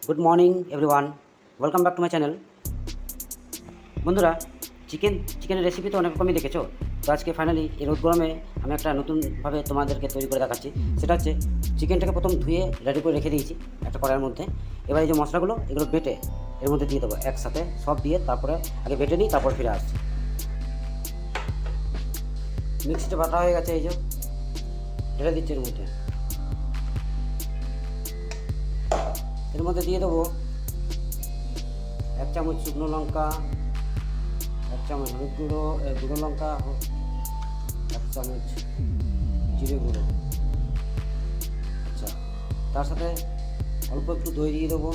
Good morning everyone, welcome back to my channel. বন্ধুরা, চিকেনের recipe তো অনেক রকমই দেখেছো। তো আজকে ফাইনালি এই রোদ গরমে আমি একটা নতুনভাবে তোমাদেরকে তৈরি করে দেখাচ্ছি। সেটা হচ্ছে চিকেনটাকে প্রথম ধুয়ে রেডি করে রেখে দিয়েছি একটা কড়াইয়ের মধ্যে। এবার এই যে মশলাগুলো এগুলো বেটে এর মধ্যে দিয়ে দেবো একসাথে সব দিয়ে, তারপরে আগে বেটে নিই, তারপর ফিরে আসছি। মিক্সিটা বাটা হয়ে গেছে, এই যে ঢেলে দিচ্ছি এর মধ্যে দিয়ে দেবো 1 চামচ শুকনো লঙ্কা, 1 চামচ হলুদ গুঁড়ো, গুঁড়ো লঙ্কা, 1 চামচ জিরে গুঁড়ো। আচ্ছা, তার সাথে অল্প একটু দই দিয়ে দেবো।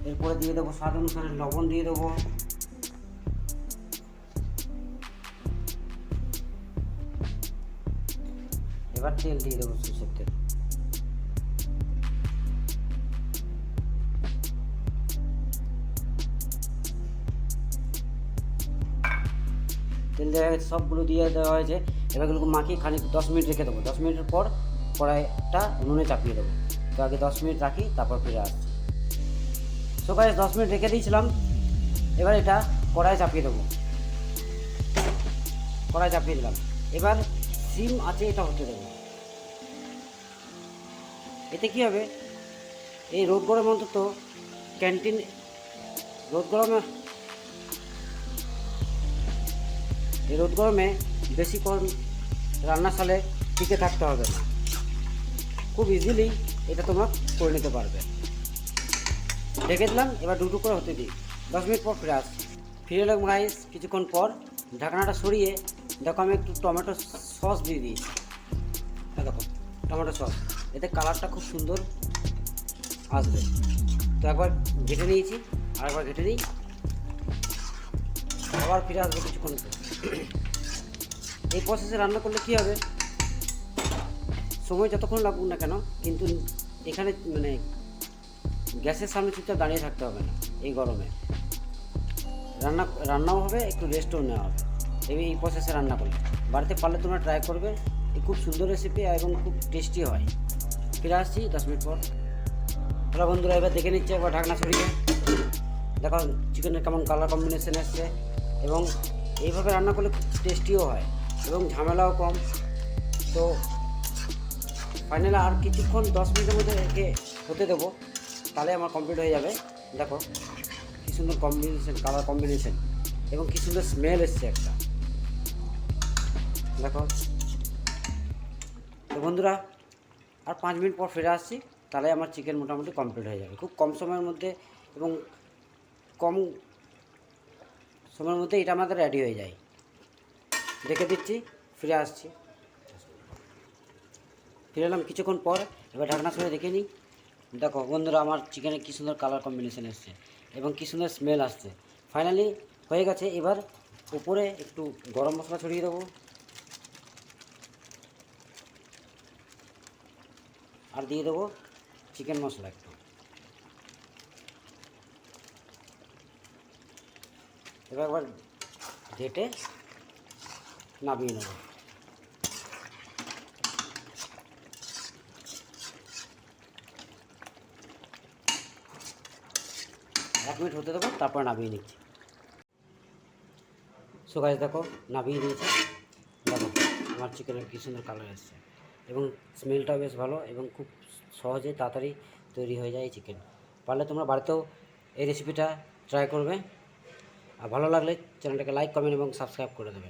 এরপরে দিয়ে দেবো স্বাদ অনুসারে লবণ দিয়ে দেবো। এবার তেল দিয়ে দেবো, সরষের তেল। তেল দেওয়া হয়েছে, সবগুলো দিয়ে দেওয়া হয়েছে। এবার এগুলোকে মাখিয়ে খানিক 10 মিনিট রেখে দেবো। 10 মিনিটের পর কড়াইটা উনুনে চাপিয়ে দেবো। তো আগে 10 মিনিট রাখি, তারপর ফিরে আসছি। সো গাইস, 10 মিনিট রেখে দিয়েছিলাম। এবার এটা কড়াইয়ে চাপিয়ে দেবো। কড়াই চাপিয়ে দিলাম। এবার সিম আছে, এটা হতে দেবো। এতে কী হবে, এই রোদ গরমে অন্তত ক্যান্টিন এই রোদ গরমে বেশিক্ষণ রান্নাশালে টিকে থাকতে হবে না। খুব ইজিলি এটা তোমরা করে নিতে পারবে। রেখে দিলাম, এবার দুটো করে হতে দিই। 10 মিনিট পর ফিরে এলাম গাইস কিছুক্ষণ পর। ঢাকনাটা সরিয়ে দেখো আমি একটু টমেটো সস দিয়ে দিয়েছি। দেখো টমেটো সস, এতে কালারটা খুব সুন্দর আসবে। তো একবার ঘেটে নিয়েছি, আরেকবার ঘেটে নিই, আবার ফিরে আসবে কিছুক্ষণ পর। এই প্রসেসে রান্না করলে কী হবে, সময় যতক্ষণ লাগুক না কেন, কিন্তু এখানে মানে গ্যাসের সামনে চুপচাপ দাঁড়িয়ে থাকতে হবে না। এই গরমে রান্নাও হবে, একটু রেস্টও নেওয়া হবে এই প্রসেসে রান্না করলে। বাড়িতে পারলে তোমরা ট্রাই করবে। এই খুব সুন্দর রেসিপি এবং খুব টেস্টি হয়। ফিরে আসছি 10 মিনিট পর। হ্যালো বন্ধুরা, এবার দেখে নিচ্ছে একবার ঢাকনা সরিয়ে। দেখো চিকেনের কেমন কালার কম্বিনেশন এসছে, এবং এইভাবে রান্না করলে খুব টেস্টিও হয় এবং ঝামেলাও কম। তো ফাইনালি আর কিছুক্ষণ 10 মিনিটের মধ্যে রেখে হতে দেবো, তাহলে আমার কমপ্লিট হয়ে যাবে। দেখো কী সুন্দর কম্বিনেশন, কালার কম্বিনেশন, এবং কী সুন্দর স্মেল এসছে একটা। দেখো তো বন্ধুরা, আর 5 মিনিট পর ফিরে আসছি, তাহলে আমার চিকেন মোটামুটি কমপ্লিট হয়ে যাবে খুব কম সময়ের মধ্যে, এবং কম সময়ের মধ্যে এটা আমাদের রেডি হয়ে যায়। রেখে দিচ্ছি, ফিরে আসছি। ফিরে এলাম কিছুক্ষণ পর। এবার ঢাকনা সরে দেখে নিই। দেখো বন্ধুরা, আমার চিকেনের কী সুন্দর কালার কম্বিনেশন এসছে এবং কী সুন্দর স্মেল আসছে। ফাইনালি হয়ে গেছে। এবার উপরে একটু গরম মশলা ছড়িয়ে দেবো, আর দিয়ে দেবো চিকেন মশলা একটু। এবার একবার ঘেটে নামিয়ে নেব। এক মিনিট হতে দেবো, তারপর নামিয়ে নিচ্ছি। সো গাইস, দেখো নামিয়ে দিয়েছি। দেখো আমার চিকেনের কী সুন্দর কালার এসছে, এবং স্মেলটাও বেশ ভালো, এবং খুব সহজে তাড়াতাড়ি তৈরি হয়ে যায় এই চিকেন। পারলে তোমরা বাড়িতেও এই রেসিপিটা ট্রাই করবে। আর ভালো লাগলে চ্যানেলটাকে লাইক, কমেন্ট এবং সাবস্ক্রাইব করে দেবে।